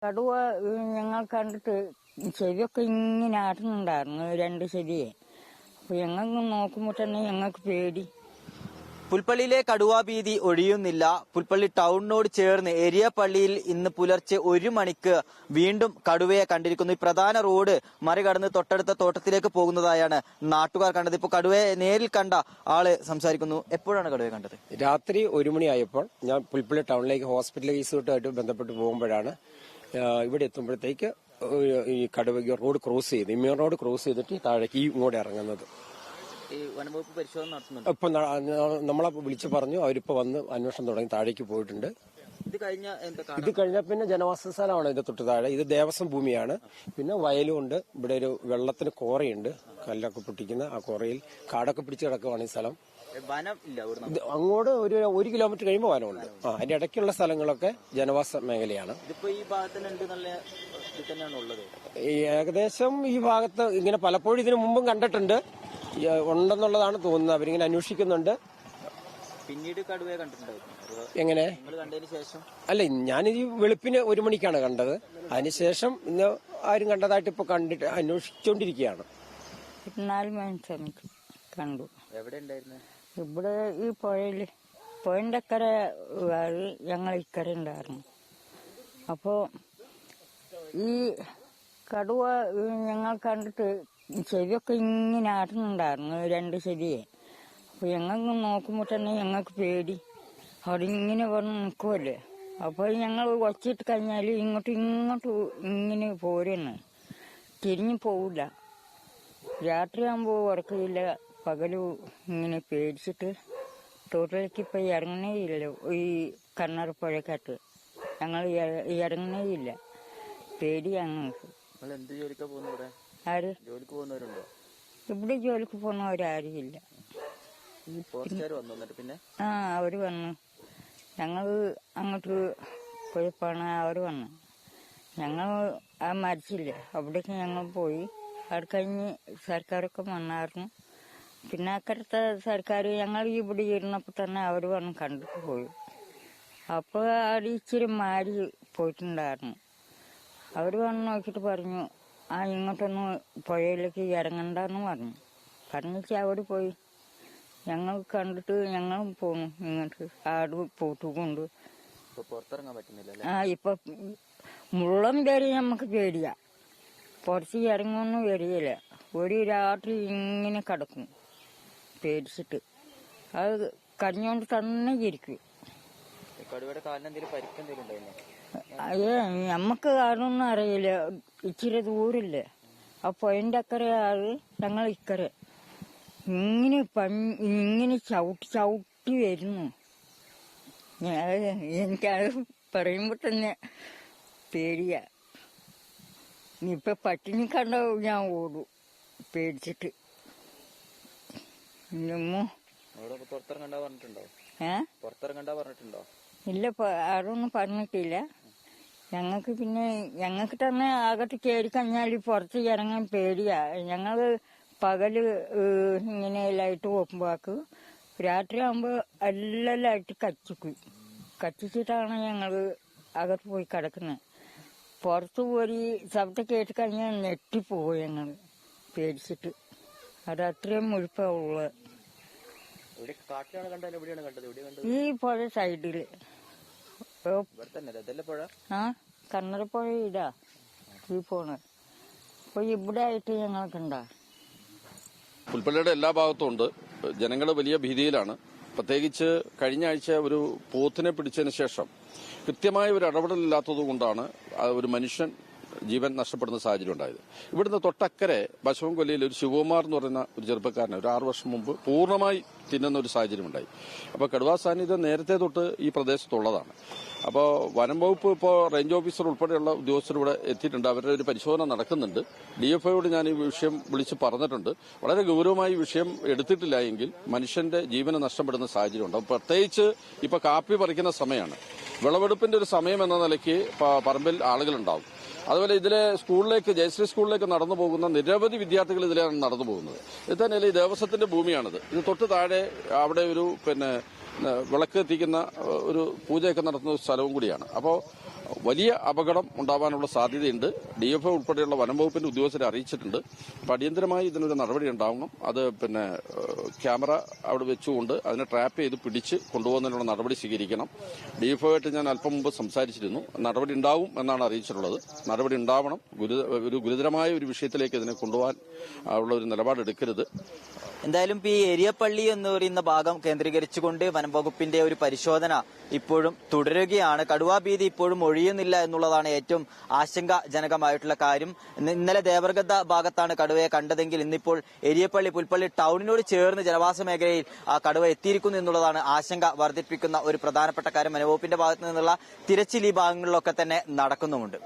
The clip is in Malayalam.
കടുവ ഞങ്ങൾ കണ്ടിട്ട് ചെവിയൊക്കെ ഇങ്ങനെ ആട്ടുന്നുണ്ടായിരുന്നു, രണ്ട് ചെവിയെ. അപ്പൊ ഞങ്ങൾക്ക് നോക്കുമ്പോ തന്നെ ഞങ്ങൾക്ക് പേടി. പുൽപ്പള്ളിയിലെ കടുവാഭീതി ഒഴിയുന്നില്ല. പുൽപ്പള്ളി ടൗണിനോട് ചേർന്ന് എരിയപ്പള്ളിയിൽ ഇന്ന് പുലർച്ചെ 1 മണിക്ക് വീണ്ടും കടുവയെ കണ്ടിരിക്കുന്നു. ഈ പ്രധാന റോഡ് മറികടന്ന് തൊട്ടടുത്ത തോട്ടത്തിലേക്ക് പോകുന്നതായാണ് നാട്ടുകാർ കണ്ടത്. ഇപ്പോൾ കടുവയെ നേരിൽ കണ്ട ആള് സംസാരിക്കുന്നു. എപ്പോഴാണ് കടുവയെ കണ്ടത്? രാത്രി 1 മണിയായപ്പോൾ ഞാൻ പുൽപ്പള്ളി ടൗണിലേക്ക് ഹോസ്പിറ്റൽ കേസുമായിട്ട് ബന്ധപ്പെട്ട് പോകുമ്പോഴാണ് ഇവിടെ എത്തുമ്പോഴത്തേക്ക് ഈ കടുവ റോഡ് ക്രോസ് ചെയ്ത് ഇമ്മീർ റോഡ് ക്രോസ് ചെയ്തിട്ട് താഴേക്ക് ഇങ്ങോട്ട് ഇറങ്ങുന്നത്. വനംവകുപ്പ് പരിശോധന നടത്തുന്നുണ്ട്. ഇപ്പൊ നമ്മളെ വിളിച്ചു പറഞ്ഞു, അവരിപ്പോ വന്ന് അന്വേഷണം തുടങ്ങി താഴേക്ക് പോയിട്ടുണ്ട്. ഇത് കഴിഞ്ഞ പിന്നെ ജനവാസ സ്ഥലമാണ് ഇതിന്റെ തൊട്ട് താഴെ. ഇത് ദേവസ്വം ഭൂമിയാണ്. പിന്നെ വയലും ഉണ്ട്. ഇവിടെ ഒരു വെള്ളത്തിന് കോറയുണ്ട്, കല്ലൊക്കെ പൊട്ടിക്കുന്ന ആ കോറയിൽ കാടൊക്കെ പിടിച്ച് കിടക്കുവാണ് ഈ സ്ഥലം. അങ്ങോട്ട് ഒരു 1 കിലോമീറ്റർ കഴിയുമ്പോൾ വനമുണ്ട്. അതിന്റെ ഇടയ്ക്കുള്ള സ്ഥലങ്ങളൊക്കെ ജനവാസ മേഖലയാണ്. ഏകദേശം ഈ ഭാഗത്ത് ഇങ്ങനെ പലപ്പോഴും ഇതിനു മുമ്പും കണ്ടിട്ടുണ്ട്, ഉണ്ടെന്നുള്ളതാണ് തോന്നുന്നത്. അവരിങ്ങനെ അന്വേഷിക്കുന്നുണ്ട്. പിന്നീട് കടുവയെ കണ്ടിട്ടുണ്ടായിരുന്നു എങ്ങനെ? ശേഷം അല്ല, ഞാനിത് വെളുപ്പിന് 1 മണിക്കാണ് കണ്ടത്. അതിനുശേഷം ഇന്ന് ആരും കണ്ടതായിട്ട് ഇപ്പൊ കണ്ടിട്ട് അന്വേഷിച്ചോണ്ടിരിക്കുകയാണ്. 4 മണി സമയത്ത് കണ്ടു. എവിടെ ഉണ്ടായിരുന്നു? ഇവിടെ ഈ പുഴന്റെ അക്കര ഞങ്ങൾ ഇക്കര ഉണ്ടായിരുന്നു. അപ്പോ ഈ കടുവ ഞങ്ങൾ കണ്ടിട്ട് ചെവിയൊക്കെ ഇങ്ങനെ ആട്ടുന്നുണ്ടായിരുന്നു, രണ്ട് ചെവിയെ. അപ്പൊ ഞങ്ങൾക്ക് നോക്കുമ്പോ തന്നെ ഞങ്ങൾക്ക് പേടി. അവിടെ ഇങ്ങനെ വന്ന് നിൽക്കുമല്ലേ. അപ്പൊ ഞങ്ങൾ വച്ചിട്ട് കഴിഞ്ഞാല് ഇങ്ങോട്ട് ഇങ്ങനെ പോരുന്നു, തിരിഞ്ഞു പോവില്ല. രാത്രിയാകുമ്പോ ഉറക്കമില്ല, പകല് ഇങ്ങനെ പേടിച്ചിട്ട് തോട്ടിലേക്ക് ഇപ്പൊ ഇറങ്ങണേ ഇല്ല. ഈ കണ്ണാർ പുഴക്കകത്ത് ഞങ്ങൾ ഇറങ്ങണേ ഇല്ല, പേടി ഞങ്ങൾക്ക്. എന്ത് ജോലിക്കാ പോകുന്നത്? ആര് ജോലിക്ക് പോകുന്നവരുണ്ടോ? ഇവിടെ ജോലിക്ക് പോകുന്നവരാരും ഇല്ല. പിന്നെ അവര് വന്നു. ഞങ്ങൾ അങ്ങോട്ട് പോയപ്പോഴാണ് അവര് വന്നു. ഞങ്ങൾ ആ മരിച്ചില്ലേ, അവിടേക്ക് ഞങ്ങൾ പോയി. അത് കഴിഞ്ഞ് സർക്കാരൊക്കെ വന്നായിരുന്നു. പിന്നെ അക്കരത്തെ സർക്കാർ ഞങ്ങൾ ഇവിടെ ഇരുന്നപ്പോ തന്നെ അവര് വന്ന് കണ്ടിട്ട് പോയി. അപ്പൊ അവിടെ ഇച്ചിരി മാരി പോയിട്ടുണ്ടായിരുന്നു. അവര് വന്ന് നോക്കിട്ട് പറഞ്ഞു, ഇങ്ങോട്ടൊന്ന് പുഴയിലേക്ക് ഇറങ്ങണ്ടെന്ന് പറഞ്ഞിട്ട് അവിടെ പോയി. ഞങ്ങൾ കണ്ടിട്ട് ഞങ്ങൾ പോന്നു ഇങ്ങോട്ട്. ആട് പോത്തുകൊണ്ട് പുറത്തിറങ്ങാൻ പറ്റുന്നില്ല. ഇപ്പൊ മുള്ളം പേര് നമുക്ക് പേടിയാ. പുറത്ത് ഇറങ്ങൊന്നും വരികയില്ല. ഒരു രാത്രി ഇങ്ങനെ കിടക്കും പേടിച്ചിട്ട്. അത് കരഞ്ഞോണ്ട് തന്നെ ഇരിക്കും. നമ്മക്ക് അതൊന്നും അറിയില്ല. ഇച്ചിരി ദൂരില്ലേ, ആ പുഴന്റെ അക്കരെ ആള് ഞങ്ങൾ ഇക്കരെ ഇങ്ങനെ ചവിട്ടി വരുന്നു. എനിക്കത് പറയുമ്പോ തന്നെ പേടിയാ. ഇപ്പൊ പട്ടിണി കണ്ട ഞാൻ ഓടും പേടിച്ചിട്ട്. ഇല്ല, അതൊന്നും പറഞ്ഞിട്ടില്ല ഞങ്ങൾക്ക്. പിന്നെ ഞങ്ങൾക്ക് തന്നെ അകത്ത് കയറി കഴിഞ്ഞാൽ പുറത്ത് ഇറങ്ങാൻ പേടിയാ. ഞങ്ങള് പകല് ഇങ്ങനെ ലൈറ്റ് നോക്കുമ്പോക്ക് രാത്രിയാകുമ്പോ എല്ലാ ലൈറ്റ് കത്തിച്ചിട്ടാണ് ഞങ്ങള് അകത്ത് പോയി കിടക്കുന്നത്. പുറത്ത് പോയി ശബ്ദം കേട്ട് കഴിഞ്ഞാൽ നെട്ടിപ്പോവും ഞങ്ങള് പേടിച്ചിട്ട്. അത് അത്രയും മുഴുപ്പുള്ളത്. ഈ പുഴ സൈഡില് കണ്ണറപ്പുഴ ഇതാ ഈ പോണത്. അപ്പൊ ഇവിടെ ആയിട്ട് ഞങ്ങൾക്കുണ്ടാ. പുൽപ്പള്ളിയുടെ എല്ലാ ഭാഗത്തും ഉണ്ട്. ജനങ്ങൾ വലിയ ഭീതിയിലാണ്. പ്രത്യേകിച്ച് കഴിഞ്ഞ ആഴ്ച ഒരു പോത്തിനെ പിടിച്ചതിന് ശേഷം കൃത്യമായ ഒരു ഇടപെടലില്ലാത്തതുകൊണ്ടാണ് ഒരു മനുഷ്യൻ ജീവൻ നഷ്ടപ്പെടുന്ന സാഹചര്യം ഉണ്ടായത്. ഇവിടുന്ന് തൊട്ടക്കരെ ബശവൻകൊല്ലിയിൽ ഒരു ശിവകുമാർ എന്ന് പറയുന്ന ഒരു ചെറുപ്പക്കാരനെ ഒരു 6 വർഷം മുമ്പ് പൂർണ്ണമായി തിന്നുന്ന ഒരു സാഹചര്യം ഉണ്ടായി. അപ്പോൾ കടുവാ സാന്നിധ്യം നേരത്തെ തൊട്ട് ഈ പ്രദേശത്തുള്ളതാണ്. അപ്പോൾ വനം വകുപ്പ് ഇപ്പോൾ റേഞ്ച് ഓഫീസർ ഉൾപ്പെടെയുള്ള ഉദ്യോഗസ്ഥർ ഇവിടെ എത്തിയിട്ടുണ്ട്. അവരുടെ ഒരു പരിശോധന നടക്കുന്നുണ്ട്. DFOയോട് ഞാൻ ഈ വിഷയം വിളിച്ച് പറഞ്ഞിട്ടുണ്ട്. വളരെ ഗൗരവമായി വിഷയം എടുത്തിട്ടില്ല എങ്കിൽ മനുഷ്യന്റെ ജീവന് നഷ്ടപ്പെടുന്ന സാഹചര്യം ഉണ്ടാവും. പ്രത്യേകിച്ച് ഇപ്പോൾ കാപ്പി പറിക്കുന്ന സമയമാണ്. വിളവെടുപ്പിന്റെ ഒരു സമയം എന്ന നിലയ്ക്ക് പറമ്പിൽ ആളുകളുണ്ടാവും. അതുപോലെ ഇതിലെ സ്കൂളിലേക്ക്, ജയശ്രീ സ്കൂളിലേക്ക് നടന്നു പോകുന്ന നിരവധി വിദ്യാർത്ഥികൾ ഇതിലാണ് നടന്നു പോകുന്നത്. ഇത് തന്നെ ഈ ദേവസ്വത്തിന്റെ ഭൂമിയാണിത്. ഇത് തൊട്ട് താഴെ അവിടെ ഒരു വിളക്ക് എത്തിക്കുന്ന ഒരു പൂജയൊക്കെ നടത്തുന്ന ഒരു സ്ഥലവും കൂടിയാണ്. അപ്പോൾ വലിയ അപകടം ഉണ്ടാവാനുള്ള സാധ്യതയുണ്ട്. DFO ഉൾപ്പെടെയുള്ള വനം വകുപ്പിന്റെ ഉദ്യോഗസ്ഥരെ അറിയിച്ചിട്ടുണ്ട്. അപ്പോൾ അടിയന്തരമായി ഇതിനൊരു നടപടി ഉണ്ടാവണം. അത് ക്യാമറ അവിടെ വെച്ചുകൊണ്ട് അതിനെ ട്രാപ്പ് ചെയ്ത് പിടിച്ച് കൊണ്ടുപോകുന്നതിനുള്ള നടപടി സ്വീകരിക്കണം. DFO ആയിട്ട് ഞാൻ അല്പം മുമ്പ് സംസാരിച്ചിരുന്നു. നടപടി ഉണ്ടാവും എന്നാണ് അറിയിച്ചിട്ടുള്ളത്. നടപടി ഉണ്ടാവണം. ഒരു ഗുരുതരമായ ഒരു വിഷയത്തിലേക്ക് ഇതിനെ കൊണ്ടുപോകാൻ ഉള്ള ഒരു നിലപാടെടുക്കരുത്. എന്തായാലും ഈ ഏരിയപ്പള്ളി എന്ന് പറയുന്ന ഭാഗം കേന്ദ്രീകരിച്ചുകൊണ്ട് വനം വകുപ്പിന്റെ ഒരു പരിശോധന ഇപ്പോഴും തുടരുകയാണ്. കടുവാ ഭീതി ഇപ്പോഴും ഒഴിയുന്നില്ല എന്നുള്ളതാണ് ഏറ്റവും ആശങ്കാജനകമായിട്ടുള്ള കാര്യം. ഇന്നലെ ദേവർഗദ്ദ ഭാഗത്താണ് കടുവയെ കണ്ടതെങ്കിൽ ഇന്നിപ്പോൾ ഏരിയപ്പള്ളി പുൽപ്പള്ളി ടൗണിനോട് ചേർന്ന് ജനവാസ മേഖലയിൽ ആ കടുവ എത്തിയിരിക്കുന്നു എന്നുള്ളതാണ് ആശങ്ക വർദ്ധിപ്പിക്കുന്ന ഒരു പ്രധാനപ്പെട്ട കാര്യം. വനംവകുപ്പിന്റെ ഭാഗത്തു നിന്നുള്ള തിരച്ചിൽ ഈ ഭാഗങ്ങളിലൊക്കെ തന്നെ നടക്കുന്നുമുണ്ട്.